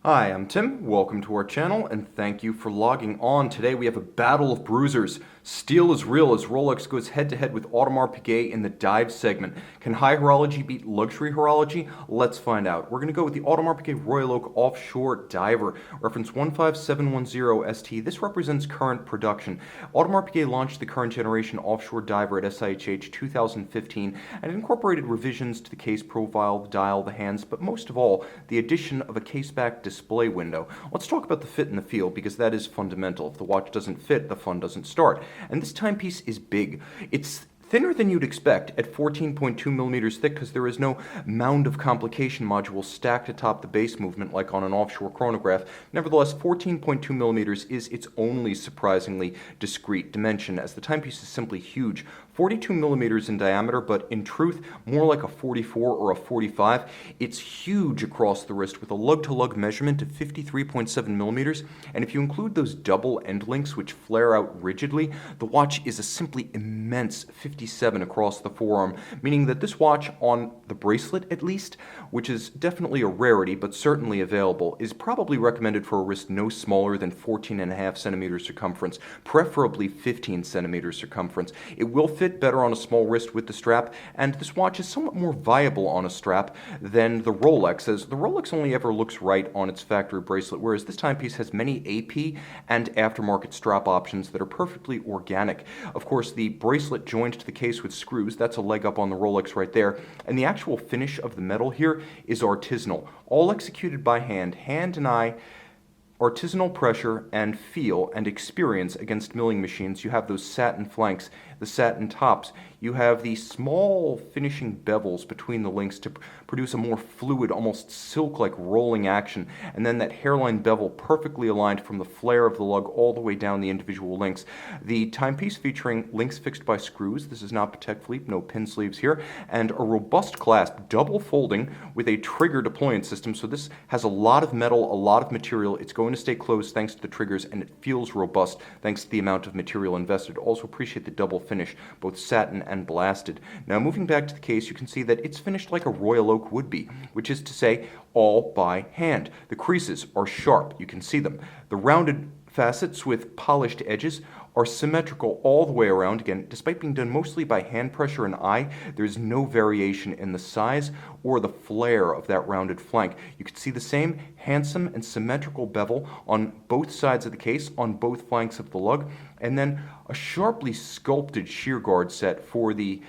Hi, I'm Tim. Welcome to our channel, and thank you for logging on. Today we have a battle of bruisers. Steel is real as Rolex goes head-to-head with Audemars Piguet in the dive segment. Can high horology beat luxury horology? Let's find out. We're going to go with the Audemars Piguet Royal Oak Offshore Diver, reference 15710ST. This represents current production. Audemars Piguet launched the current generation offshore diver at SIHH 2015 and incorporated revisions to the case profile, the dial, the hands, but most of all, the addition of a caseback display window. Let's talk about the fit and the feel because that is fundamental. If the watch doesn't fit, the fun doesn't start. And this timepiece is big. It's thinner than you'd expect at 14.2 millimeters thick because there is no mound of complication module stacked atop the base movement like on an offshore chronograph. Nevertheless, 14.2 millimeters is its only surprisingly discrete dimension as the timepiece is simply huge. 42 millimeters in diameter, but in truth, more like a 44 or a 45. It's huge across the wrist with a lug-to-lug measurement of 53.7 millimeters, and if you include those double end links which flare out rigidly, the watch is a simply immense 57 across the forearm, meaning that this watch, on the bracelet at least, which is definitely a rarity but certainly available, is probably recommended for a wrist no smaller than 14.5 centimeters circumference, preferably 15 centimeters circumference. It will fit better on a small wrist with the strap, and this watch is somewhat more viable on a strap than the Rolex, as the Rolex only ever looks right on its factory bracelet, whereas this timepiece has many AP and aftermarket strap options that are perfectly organic. Of course, the bracelet joined to the case with screws, that's a leg up on the Rolex right there, and the actual finish of the metal here is artisanal, all executed by hand and eye. Artisanal pressure and feel and experience against milling machines. You have those satin flanks, the satin tops. You have the small finishing bevels between the links to produce a more fluid, almost silk-like rolling action, and then that hairline bevel perfectly aligned from the flare of the lug all the way down the individual links. The timepiece featuring links fixed by screws. This is not Patek Philippe, no pin sleeves here, and a robust clasp, double folding with a trigger deployment system. So this has a lot of metal, a lot of material. It's going to stay closed thanks to the triggers, and it feels robust thanks to the amount of material invested. Also appreciate the double finish, both satin and blasted. Now moving back to the case, you can see that it's finished like a Royal Oak would be, which is to say all by hand. The creases are sharp, you can see them. The rounded facets with polished edges are symmetrical all the way around. Again, despite being done mostly by hand pressure and eye, there's no variation in the size or the flare of that rounded flank. You can see the same handsome and symmetrical bevel on both sides of the case, on both flanks of the lug, and then a sharply sculpted shear guard set for the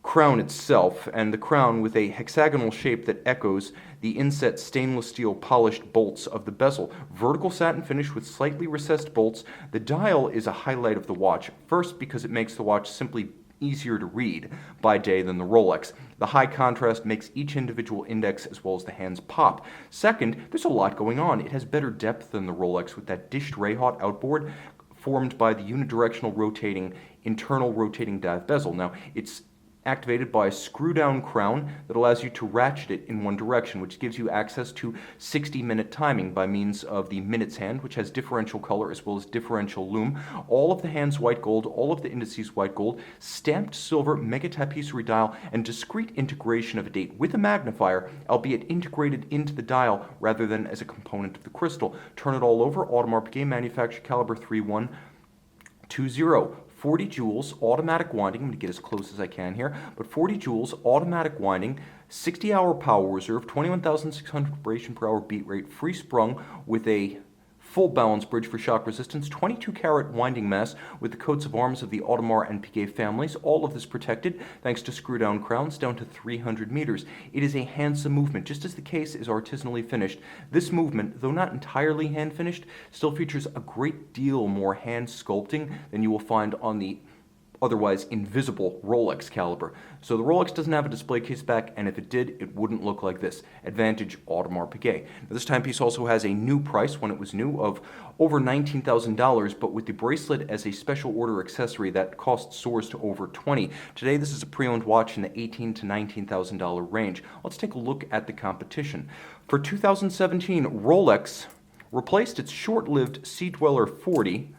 crown itself, and the crown with a hexagonal shape that echoes the inset stainless steel polished bolts of the bezel. Vertical satin finish with slightly recessed bolts. The dial is a highlight of the watch, first because it makes the watch simply easier to read by day than the Rolex. The high contrast makes each individual index as well as the hands pop. Second, there's a lot going on. It has better depth than the Rolex with that dished ray-hot outboard formed by the unidirectional rotating, internal rotating dive bezel. Now, it's activated by a screw-down crown that allows you to ratchet it in one direction, which gives you access to 60-minute timing by means of the minutes hand, which has differential color as well as differential lume. All of the hands white gold, all of the indices white gold, stamped silver mega tapisserie dial, and discrete integration of a date with a magnifier, albeit integrated into the dial rather than as a component of the crystal. Turn it all over. Audemars Piguet manufactured caliber 3120. 40 joules, automatic winding. I'm going to get as close as I can here, but 40 joules, automatic winding, 60-hour power reserve, 21,600 vibration per hour beat rate, free sprung with a full balance bridge for shock resistance, 22-carat winding mass with the coats of arms of the Audemars and Piguet families, all of this protected thanks to screw-down crowns down to 300 meters. It is a handsome movement. Just as the case is artisanally finished, this movement, though not entirely hand-finished, still features a great deal more hand sculpting than you will find on the otherwise invisible Rolex caliber. So the Rolex doesn't have a display case back, and if it did, it wouldn't look like this. Advantage Audemars Piguet. Now, this timepiece also has a new price when it was new of over $19,000, but with the bracelet as a special order accessory, that cost soars to over $20,000. Today, this is a pre-owned watch in the $18,000 to $19,000 range. Let's take a look at the competition. For 2017, Rolex replaced its short-lived Sea Dweller 40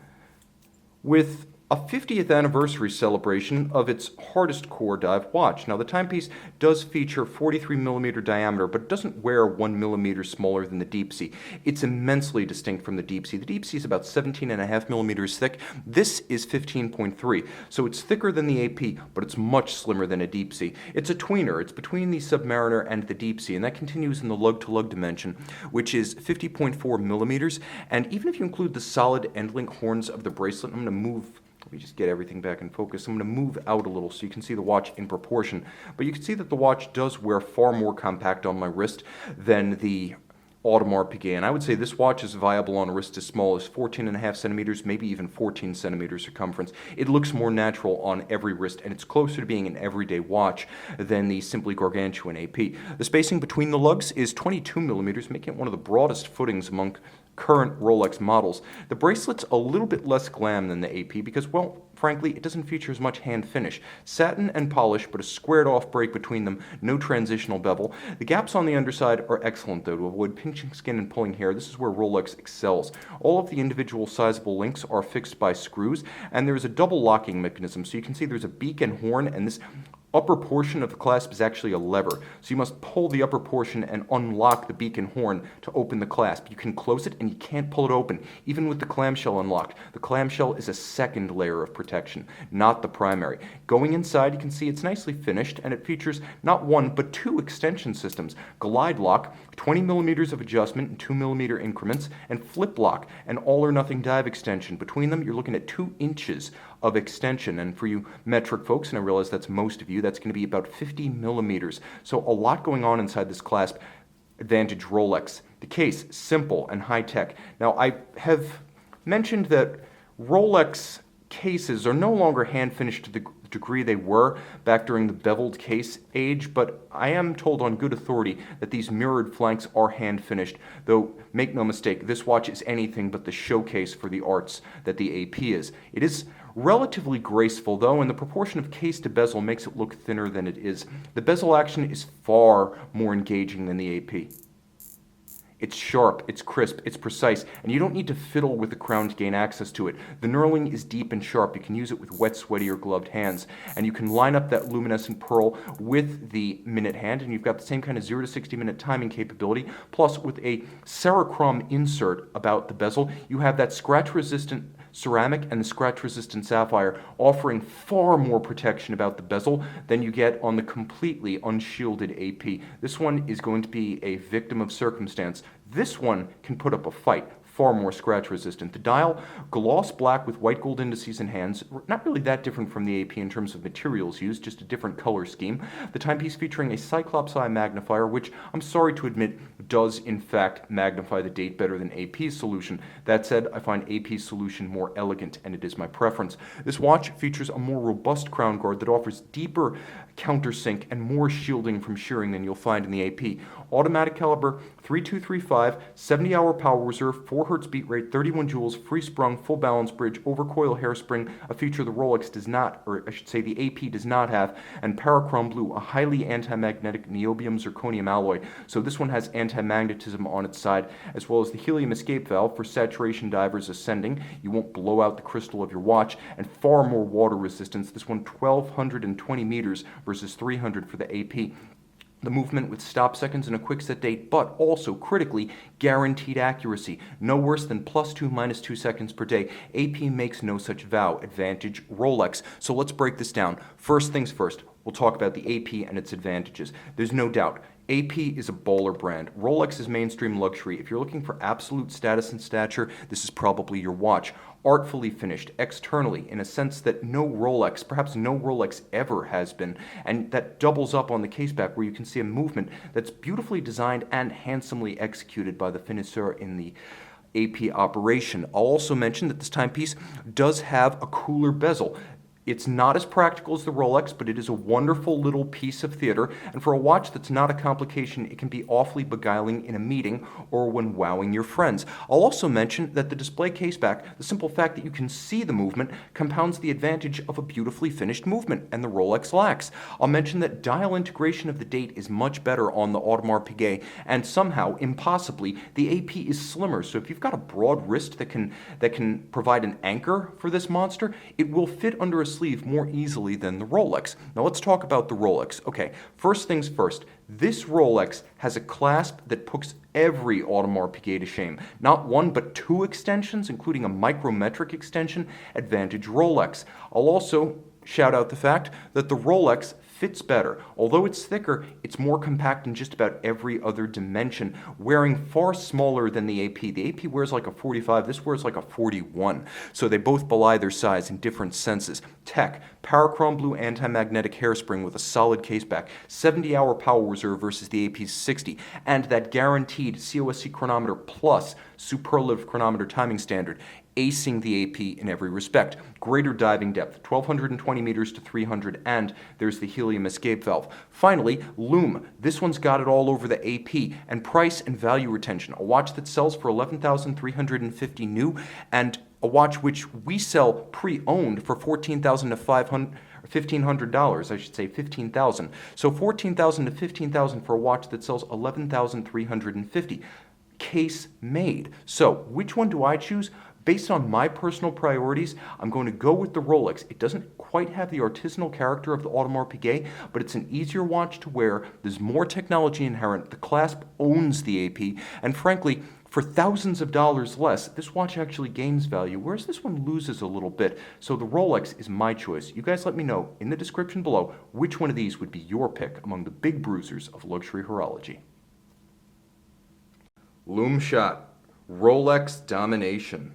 with a 50th anniversary celebration of its hardest core dive watch. Now, the timepiece does feature 43mm diameter, but it doesn't wear 1mm smaller than the Deepsea. It's immensely distinct from the Deepsea. The Deepsea is about 17.5mm thick. This is 15.3, so it's thicker than the AP, but it's much slimmer than a Deepsea. It's a tweener. It's between the Submariner and the Deepsea, and that continues in the lug-to-lug dimension, which is 50.4mm. And even if you include the solid end-link horns of the bracelet, I'm going to move. Let me just get everything back in focus. I'm going to move out a little so you can see the watch in proportion. But you can see that the watch does wear far more compact on my wrist than the Audemars Piguet. And I would say this watch is viable on a wrist as small as 14.5 centimeters, maybe even 14 centimeters circumference. It looks more natural on every wrist, and it's closer to being an everyday watch than the simply gargantuan AP. The spacing between the lugs is 22mm, making it one of the broadest footings among current Rolex models. The bracelet's a little bit less glam than the AP because, well, frankly, it doesn't feature as much hand finish. Satin and polish, but a squared off break between them, no transitional bevel. The gaps on the underside are excellent, though, to avoid pinching skin and pulling hair. This is where Rolex excels. All of the individual sizable links are fixed by screws, and there's a double locking mechanism. So you can see there's a beak and horn, and this upper portion of the clasp is actually a lever. So you must pull the upper portion and unlock the beak and horn to open the clasp. You can close it and you can't pull it open, even with the clamshell unlocked. The clamshell is a second layer of protection, not the primary. Going inside, you can see it's nicely finished, and it features not one, but two extension systems. Glidelock, 20mm of adjustment in 2mm increments, and Fliplock, an all-or-nothing dive extension. Between them, you're looking at 2 inches of extension, and for you metric folks, and I realize that's most of you, that's going to be about 50mm. So a lot going on inside this clasp. Advantage Rolex. The case, simple and high-tech. Now, I have mentioned that Rolex cases are no longer hand-finished to the degree they were back during the beveled case age, but I am told on good authority that these mirrored flanks are hand-finished, though make no mistake, this watch is anything but the showcase for the arts that the AP is. It is relatively graceful, though, and the proportion of case to bezel makes it look thinner than it is. The bezel action is far more engaging than the AP. It's sharp, it's crisp, it's precise, and you don't need to fiddle with the crown to gain access to it. The knurling is deep and sharp. You can use it with wet, sweaty, or gloved hands, and you can line up that luminescent pearl with the minute hand, and you've got the same kind of 0 to 60 minute timing capability, plus with a Symmetrical insert about the bezel, you have that scratch-resistant ceramic and the scratch-resistant sapphire, offering far more protection about the bezel than you get on the completely unshielded AP. This one is going to be a victim of circumstance. This one can put up a fight, far more scratch resistant. The dial, gloss black with white gold indices and hands, not really that different from the AP in terms of materials used, just a different color scheme. The timepiece featuring a Cyclops eye magnifier, which I'm sorry to admit does in fact magnify the date better than AP's solution. That said, I find AP's solution more elegant, and it is my preference. This watch features a more robust crown guard that offers deeper countersink and more shielding from shearing than you'll find in the AP. Automatic caliber 3235, 70-hour power reserve, 4 Hz beat rate, 31 joules, free sprung, full balance bridge, overcoil hairspring, a feature the Rolex does not, or I should say the AP does not have, and Parachrome Blue, a highly anti-magnetic niobium zirconium alloy. So this one has anti-magnetism on its side, as well as the helium escape valve for saturation divers ascending. You won't blow out the crystal of your watch, and far more water resistance. This one 1,220 meters versus 300 for the AP. The movement with stop seconds and a quick set date, but also critically guaranteed accuracy. No worse than +2, -2 seconds per day. AP makes no such vow. Advantage Rolex. So let's break this down. First things first, we'll talk about the AP and its advantages. There's no doubt. AP is a baller brand. Rolex is mainstream luxury. If you're looking for absolute status and stature, this is probably your watch. Artfully finished externally in a sense that no Rolex, perhaps no Rolex ever has been, and that doubles up on the caseback where you can see a movement that's beautifully designed and handsomely executed by the finisseur in the AP operation. I'll also mention that this timepiece does have a cooler bezel. It's not as practical as the Rolex, but it is a wonderful little piece of theater, and for a watch that's not a complication, it can be awfully beguiling in a meeting or when wowing your friends. I'll also mention that the display case back, the simple fact that you can see the movement, compounds the advantage of a beautifully finished movement, and the Rolex lacks. I'll mention that dial integration of the date is much better on the Audemars Piguet, and somehow, impossibly, the AP is slimmer, so if you've got a broad wrist that can provide an anchor for this monster, it will fit under a sleeve more easily than the Rolex. Now let's talk about the Rolex. Okay, first things first, this Rolex has a clasp that puts every Audemars Piguet to shame. Not one, but two extensions, including a micrometric extension, advantage Rolex. I'll also shout out the fact that the Rolex fits better. Although it's thicker, it's more compact in just about every other dimension, wearing far smaller than the AP. The AP wears like a 45, this wears like a 41. So they both belie their size in different senses. Tech, Parachrom blue anti-magnetic hairspring with a solid caseback, 70-hour power reserve versus the AP's 60, and that guaranteed COSC Chronometer Plus superlative chronometer timing standard, acing the AP in every respect. Greater diving depth, 1,220 meters to 300, and there's the helium escape valve. Finally, Lume. This one's got it all over the AP, and price and value retention. A watch that sells for $11,350 new, and a watch which we sell pre-owned for $14,000 to $1,500, I should say $15,000. So $14,000 to $15,000 for a watch that sells $11,350. Case made. So which one do I choose? Based on my personal priorities, I'm going to go with the Rolex. It doesn't quite have the artisanal character of the Audemars Piguet, but it's an easier watch to wear. There's more technology inherent. The clasp owns the AP, and frankly, for thousands of dollars less, this watch actually gains value, whereas this one loses a little bit. So the Rolex is my choice. You guys let me know in the description below which one of these would be your pick among the big bruisers of luxury horology. Lume shot, Rolex domination.